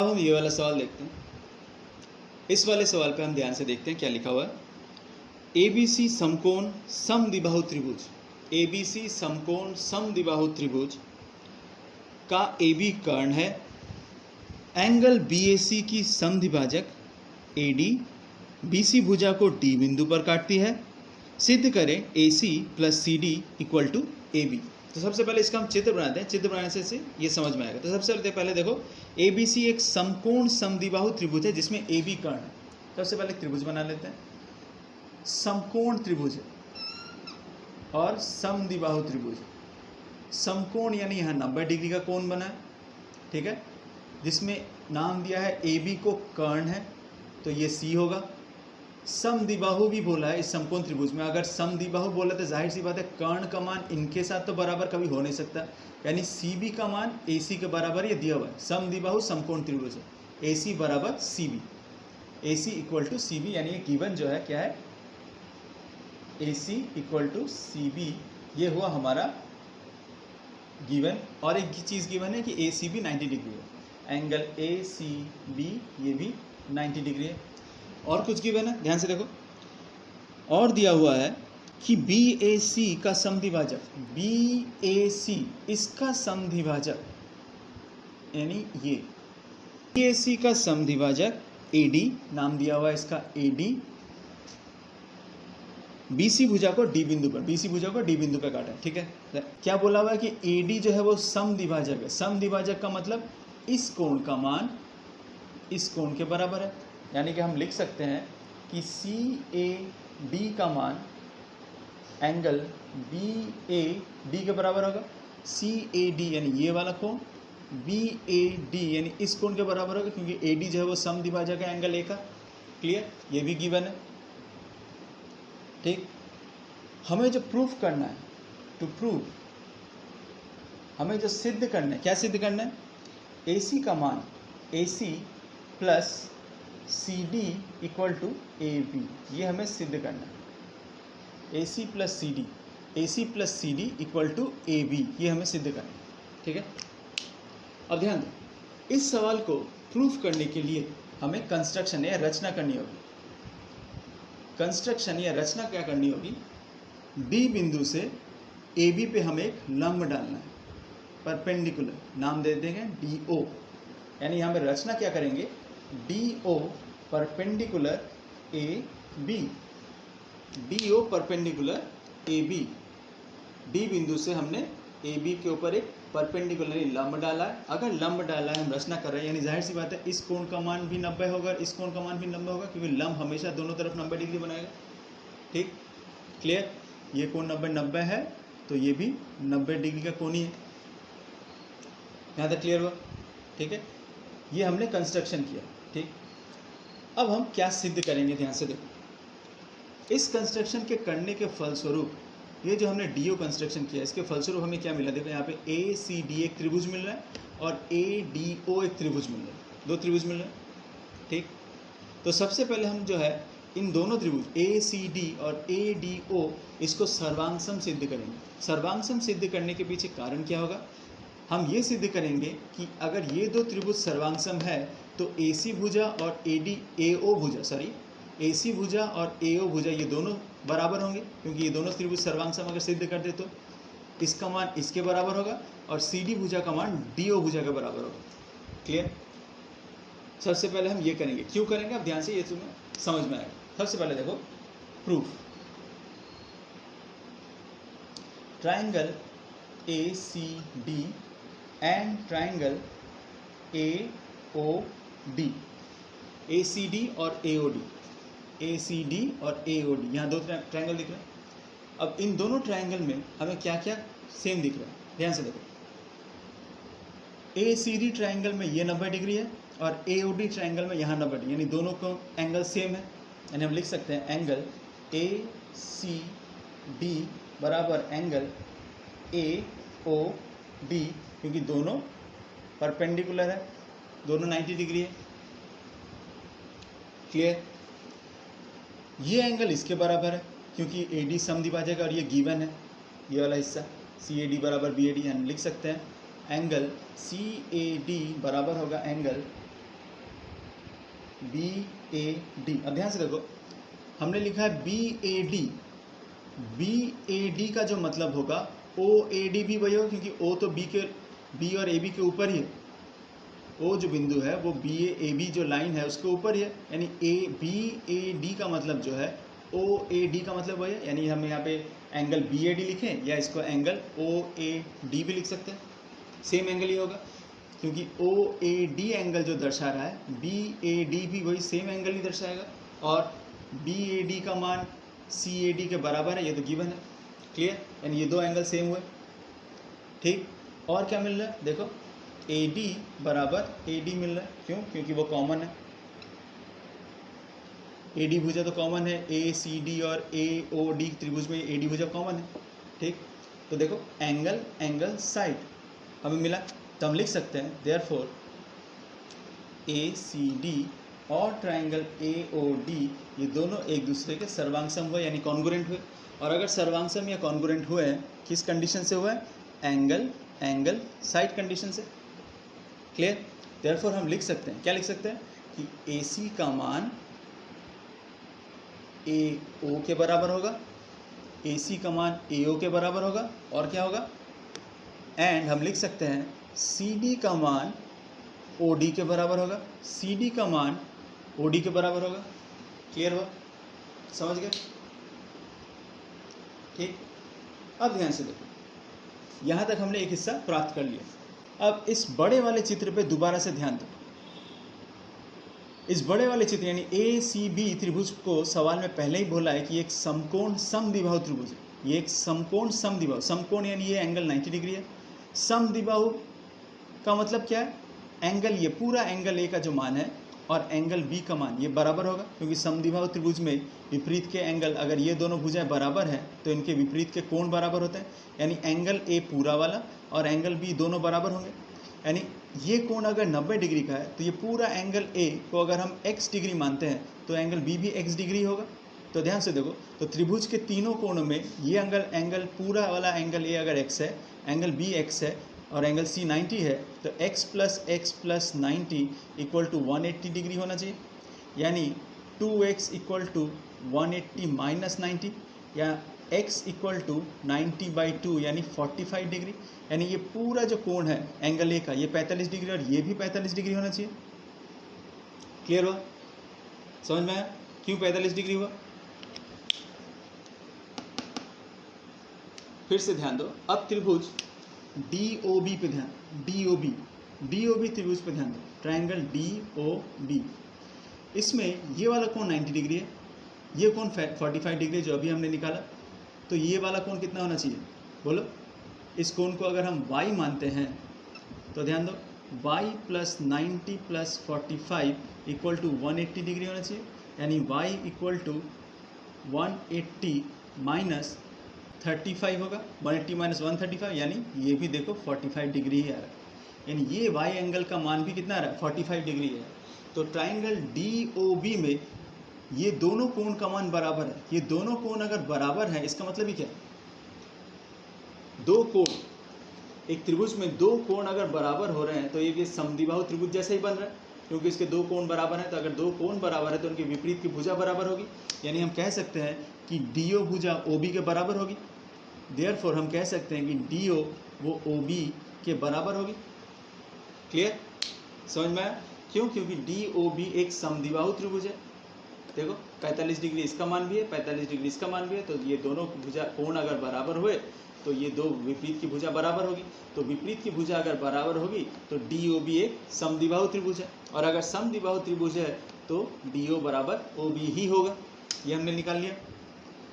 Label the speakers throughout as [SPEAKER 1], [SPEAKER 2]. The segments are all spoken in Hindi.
[SPEAKER 1] अब हम ये वाला सवाल देखते हैं। इस वाले सवाल पे हम ध्यान से देखते हैं क्या लिखा हुआ है। ABC समकोण समद्विबाहु त्रिभुज, ABC समकोण समद्विबाहु त्रिभुज का AB कर्ण है। एंगल BAC की समद्विभाजक AD BC भुजा को D बिंदु पर काटती है। सिद्ध करें AC plus CD equal to AB। तो सबसे पहले इसका हम चित्र बनाते हैं। चित्र बनाने से ये समझ में आएगा। तो सबसे पहले देखो, ABC एक समकोण समद्विबाहु त्रिभुज है जिसमें AB कर्ण है। सबसे पहले त्रिभुज बना लेते हैं। समकोण त्रिभुज है और समद्विबाहु त्रिभुज है। समकोण यानी यहाँ 90 डिग्री का कोण बना है, ठीक है, जिसमें नाम दिया है AB को कर्ण है, तो ये C होगा। समद्विबाहु भी बोला है इस समकोण त्रिभुज में। अगर समद्विबाहु बोला तो जाहिर सी बात है कर्ण का मान इनके साथ तो बराबर कभी हो नहीं सकता, यानी CB का मान AC के बराबर ये दिया हुआ है। समद्विबाहु समकोण त्रिभुज है, AC बराबर CB, AC equal to CB, यानी ये गिवन जो है क्या है, AC इक्वल टू CB, ये हुआ हमारा गिवन। और एक चीज़ गिवन है कि ACB 90 डिग्री है, एंगल ACB ये भी 90 डिग्री है। और कुछ गिवन है, ध्यान से देखो, और दिया हुआ है कि BAC का समद्विभाजक, BAC इसका समद्विभाजक यानी ये BAC का समद्विभाजक AD, नाम दिया हुआ है इसका AD, BC भुजा को D बिंदु पर, BC भुजा को D बिंदु पर काटा है, ठीक है। क्या बोला हुआ है कि AD जो है वो समद्विभाजक है। समद्विभाजक का मतलब इस कोण का मान इस कोण के बराबर है, यानी कि हम लिख सकते हैं कि CAD का मान एंगल BAD के बराबर होगा। CAD यानी ये वाला कोण, BAD यानी इस कोण के बराबर होगा, क्योंकि AD जो है वो समद्विभाजक है एंगल A का। क्लियर, ये भी गिवन है, ठीक। हमें जो प्रूफ करना है, टू प्रूव, हमें जो सिद्ध करना है, क्या सिद्ध करना है, AC का मान AC plus CD equal to AB, ये हमें सिद्ध करना है। AC plus CD, AC plus CD equal to AB, ये हमें सिद्ध करना है, ठीक है। अब ध्यान दो, इस सवाल को प्रूफ करने के लिए हमें कंस्ट्रक्शन या रचना करनी होगी। कंस्ट्रक्शन या रचना क्या करनी होगी, D बिंदु से AB पे हमें एक लंब डालना है, परपेंडिकुलर, नाम दे देंगे DO, यानी यहाँ पे रचना क्या करेंगे, DO perpendicular AB, DO perpendicular AB, D बिंदु से हमने AB के ऊपर एक परपेंडिकुलर लंब डाला है। अगर लंब डाला है, हम रचना कर रहे हैं, यानी जाहिर सी बात है इस कोण का मान भी 90 होगा, इस कोण का मान भी 90 होगा, क्योंकि लंब हमेशा दोनों तरफ 90 डिग्री बनाएगा, ठीक। क्लियर, ये कोण 90 है, तो ये भी 90 डिग्री का कोण ही है। यहाँ तक क्लियर हुआ, ठीक है। ये हमने कंस्ट्रक्शन किया, ठीक। अब हम क्या सिद्ध करेंगे, ध्यान से देखो। इस कंस्ट्रक्शन के करने के फलस्वरूप, ये जो हमने DO कंस्ट्रक्शन किया, इसके फलस्वरूप हमें क्या मिला, देखो यहाँ पे ACD एक त्रिभुज मिल रहा है और ADO एक त्रिभुज मिल रहा है, दो त्रिभुज मिल रहे हैं, ठीक। तो सबसे पहले हम जो है इन दोनों त्रिभुज ACD और ADO इसको सर्वांगसम सिद्ध करेंगे। सर्वांगसम सिद्ध करने के पीछे कारण क्या होगा, हम ये सिद्ध करेंगे कि अगर ये दो त्रिभुज सर्वांगसम है तो AC भुजा और AO भुजा और AO भुजा ये दोनों बराबर होंगे, क्योंकि ये दोनों त्रिभुज सर्वांगसम अगर सिद्ध कर दे तो इसका मान इसके बराबर होगा और CD भुजा का मान DO भुजा के बराबर होगा। क्लियर, सबसे पहले हम ये करेंगे। क्यों करेंगे, अब ध्यान से, ये तुम्हें समझ में आएगा। सबसे पहले देखो proof, triangle ACD and triangle AOD, ACD और AOD, ACD और AOD, यहाँ दो ट्राइंगल दिख रहे हैं। अब इन दोनों ट्राइंगल में हमें क्या क्या सेम दिख रहा है, ध्यान से देखो। ACD ट्राइंगल में ये 90 डिग्री है और AOD ट्राइंगल में यहाँ 90 डिग्री, यानी दोनों को एंगल सेम है, यानी हम लिख सकते हैं एंगल ACD बराबर एंगल AOD, क्योंकि दोनों परपेंडिकुलर है, दोनों 90 डिग्री है। क्लियर, ये एंगल इसके बराबर है क्योंकि AD समद्विभाजक है और ये गिवन है, ये वाला हिस्सा CAD बराबर BAD, हम लिख सकते हैं एंगल CAD बराबर होगा एंगल बी ए डी। अब ध्यान से देखो, हमने लिखा है B A D. B A D का जो मतलब होगा ओ ए डी भी वही होगा, क्योंकि ओ तो बी और ए बी के ऊपर ही है। ओ जो बिंदु है वो बी ए बी जो लाइन है उसके ऊपर ही है, यानी ए बी ए डी का मतलब जो है ओ ए डी का मतलब वही है। यानी हम यहाँ पे एंगल बी ए डी लिखें या इसको एंगल ओ ए डी भी लिख सकते हैं, सेम एंगल ही होगा, क्योंकि ओ ए डी एंगल जो दर्शा रहा है बी ए डी भी वही सेम एंगल ही दर्शाएगा, और बी ए डी का मान सी ए डी के बराबर है, ये तो गिवन है। क्लियर, यानी ये दो एंगल सेम हुए। ठीक, और क्या मिल रहा है देखो, ए डी बराबर ए डी मिल रहा है, क्यों? क्योंकि वो कॉमन है, ए डी भुजा तो कॉमन है, ए सी डी और ए ओ डी त्रिभुज में ए डी भुजा कॉमन है। ठीक, तो देखो एंगल साइड हमें मिला, तो हम लिख सकते हैं देयरफॉर ए सी डी और ट्राइंगल ए ओ डी ये दोनों एक दूसरे के सर्वांगसम हुए, यानी कॉन्ग्रुएंट हुए। और अगर सर्वांगसम या कॉन्ग्रुएंट हुए हैं, किस कंडीशन से हुआ है? एंगल साइड कंडीशन से। क्लियर, देयरफॉर हम लिख सकते हैं, क्या लिख सकते हैं कि ए सी का मान ए ओ के बराबर होगा, ए सी का मान ए ओ के बराबर होगा, और क्या होगा? एंड हम लिख सकते हैं सी डी का मान ओ डी के बराबर होगा, सी डी का मान ओ डी के बराबर होगा। क्लियर हुआ? समझ गए? ठीक, अब ध्यान से देखो, यहाँ तक हमने एक हिस्सा प्राप्त कर लिया। अब इस बड़े वाले चित्र पे दोबारा से ध्यान दो। इस बड़े वाले चित्र यानी ए सी बी त्रिभुज को सवाल में पहले ही बोला है कि एक समकोण समद्विबाहु त्रिभुज है। ये एक समकोण समद्विबाहु, समकोण यानी ये एंगल 90 डिग्री है। समद्विबाहु का मतलब क्या है? एंगल, ये पूरा एंगल ए का जो मान है और एंगल बी का मान ये बराबर होगा, क्योंकि समद्विबाहु त्रिभुज में विपरीत के एंगल, अगर ये दोनों भुजाएं बराबर हैं तो इनके विपरीत के कोण बराबर होते हैं। यानी एंगल ए पूरा वाला और एंगल बी दोनों बराबर होंगे। यानी ये कोण अगर 90 डिग्री का है तो ये पूरा एंगल ए को अगर हम x डिग्री मानते हैं तो एंगल बी भी x डिग्री होगा। तो ध्यान से देखो, तो त्रिभुज के तीनों कोणों में ये एंगल पूरा वाला एंगल ए अगर x है, एंगल बी x है और एंगल सी 90 है, तो x plus 90 equal to 180 degree होना चाहिए। यानी 2x इक्वल टू 180 माइनस 90, या x इक्वल टू 90/2 यानी 45 डिग्री। यानी ये पूरा जो कोण है एंगल ए का ये 45 डिग्री और ये भी 45 डिग्री होना चाहिए। क्लियर हुआ? समझ में आया क्यों 45 डिग्री हुआ? फिर से ध्यान दो, अब त्रिभुज DOB पे ध्यान, DOB त्रिभुज पे ध्यान दो, ट्रायंगल DOB। इसमें ये वाला कोण 90 डिग्री है, ये कोण 45 डिग्री जो अभी हमने निकाला, तो ये वाला कोण कितना होना चाहिए बोलो? इस कोण को अगर हम y मानते हैं तो ध्यान दो, y plus 90 plus 45 equal to 180 degree होना चाहिए। यानी y इक्वल टू 180 माइनस 35 होगा, 180 माइनस 135 यानी ये भी देखो 45 डिग्री ही आ रहा है। यानी ये y एंगल का मान भी कितना आ रहा है? 45 डिग्री है। तो ट्राइंगल DOB में ये दोनों कोण का मान बराबर है। ये दोनों कोण अगर बराबर है इसका मतलब ही क्या है? दो कोण, एक त्रिभुज में दो कोण अगर बराबर हो रहे हैं तो ये समद्विबाहु त्रिभुज जैसा ही बन रहा है, क्योंकि इसके दो कोण बराबर हैं। तो अगर दो कोण बराबर है तो उनके विपरीत की भुजा बराबर होगी। यानी हम कह सकते हैं कि DO भुजा OB के बराबर होगी। देयरफॉर हम कह सकते हैं कि DO वो OB के बराबर होगी। क्लियर, समझ में आया क्यों? क्योंकि DOB एक समद्विबाहु त्रिभुज है। देखो 45 डिग्री इसका मान भी है, 45 डिग्री इसका मान भी है, तो ये दोनों भुजा कोण अगर बराबर हुए तो ये दो विपरीत की भुजा बराबर होगी। तो विपरीत की भुजा अगर बराबर होगी तो DOB एक समद्विबाहु त्रिभुज है, और अगर समद्विबाहु त्रिभुज है तो DO बराबर OB ही होगा। ये हमने निकाल लिया।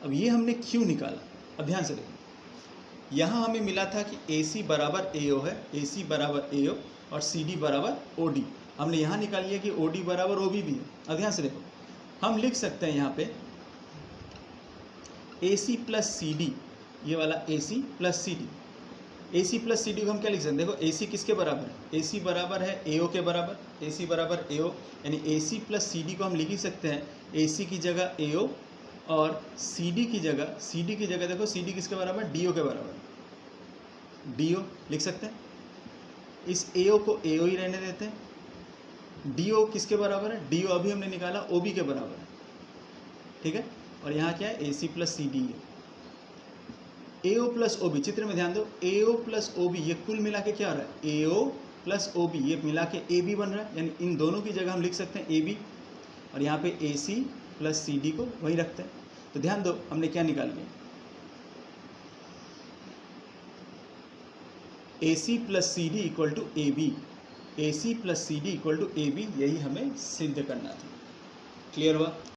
[SPEAKER 1] अब ये हमने क्यों निकाला? अब ध्यान से देखो, यहाँ हमें मिला था कि AC बराबर AO है, AC बराबर AO और CD बराबर OD। हमने यहाँ निकाल लिया कि OD बराबर OB भी है। अब ध्यान से देखो, हम लिख सकते हैं यहाँ पे AC प्लस CD, ये वाला AC plus CD। AC plus CD को हम क्या लिख सकते हैं? देखो AC किसके बराबर है? AC बराबर है AO के बराबर, AC बराबर AO, यानी AC प्लस CD को हम लिख ही सकते हैं AC की जगह AO और CD की जगह देखो CD किसके बराबर? DO के बराबर, DO लिख सकते हैं। इस AO को AO ही रहने देते हैं, डी ओ किसके बराबर है, डी ओ अभी हमने निकाला ओ बी के बराबर है, ठीक है। और यहाँ क्या है, ए सी प्लस सी डी है। ए ओ प्लस ओ बी, चित्र में ध्यान दो, ए ओ प्लस ओ बी, ये कुल मिला के क्या हो रहा है, ए ओ प्लस ओ बी, ये मिला के ए बी बन रहा है, यानी इन दोनों की जगह हम लिख सकते हैं ए बी, और यहाँ पे ए सी प्लस सी डी को वही रखते हैं। तो ध्यान दो हमने क्या निकाल लिया, A C plus C D equal to A B, A C plus C D equal to A B, यही हमें सिद्ध करना था। क्लियर हुआ।